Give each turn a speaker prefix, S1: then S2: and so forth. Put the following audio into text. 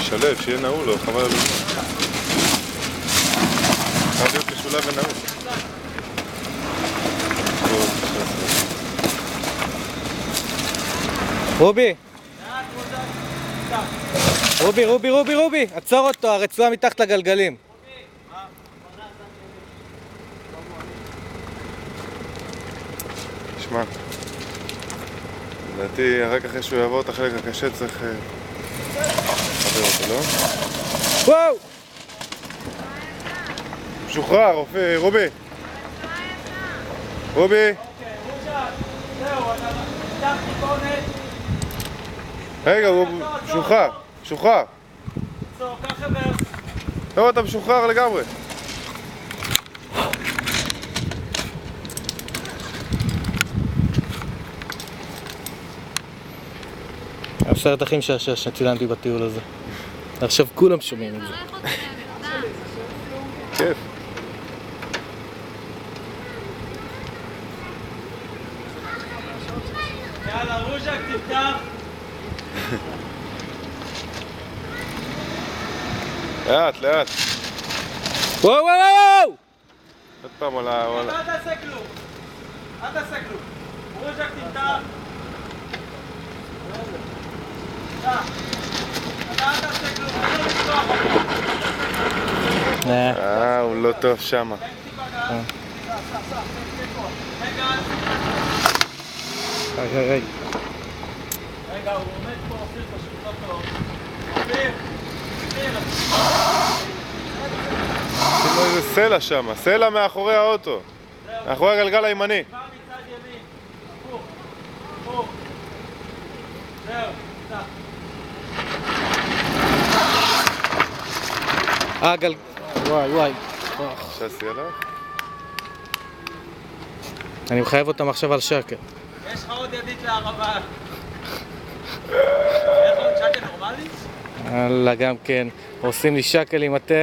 S1: שישלב, שיהיה נעול לו, חבל על הזמן. חייב להיות משולב ונעול.
S2: רובי! רובי! עצור אותו, הרצועה מתחת לגלגלים.
S1: שמע, לדעתי רק אחרי שהוא יעבור את החלק הקשה צריך לחבר אותו, לא?
S2: וואו!
S1: משוחרר, רובי! רובי! רגע, הוא משוחרר, משוחרר. לא, אתה משוחרר לגמרי.
S2: הסרט הכי משעשע שצילמתי בטיול הזה. עכשיו כולם שומעים את זה.
S1: כיף.
S3: יאללה, רוז'ק, תפתח.
S1: לאט.
S2: וואו!
S1: עוד פעם עולה...
S3: אל תעשה כלום. רוז'ק, תפתח. אתה אל תעשה כלום, אני לא לפתוח אותו.
S1: הוא לא טוב שמה.
S3: רגע, הוא עומד פה, אופיר פשוט לא טוב. אופיר!
S1: יש לו איזה סלע שמה, סלע מאחורי האוטו. מאחורי הגלגל הימני.
S3: כבר מצד ימין. הפוך. זהו,
S2: גל... וואי.
S1: שסי הלך?
S2: אני מחייב אותם עכשיו על שקל.
S3: יש לך עוד ידית לערבה. איך עוד שקל נורמלי?
S2: אללה, גם כן. עושים לי שקל עם התה.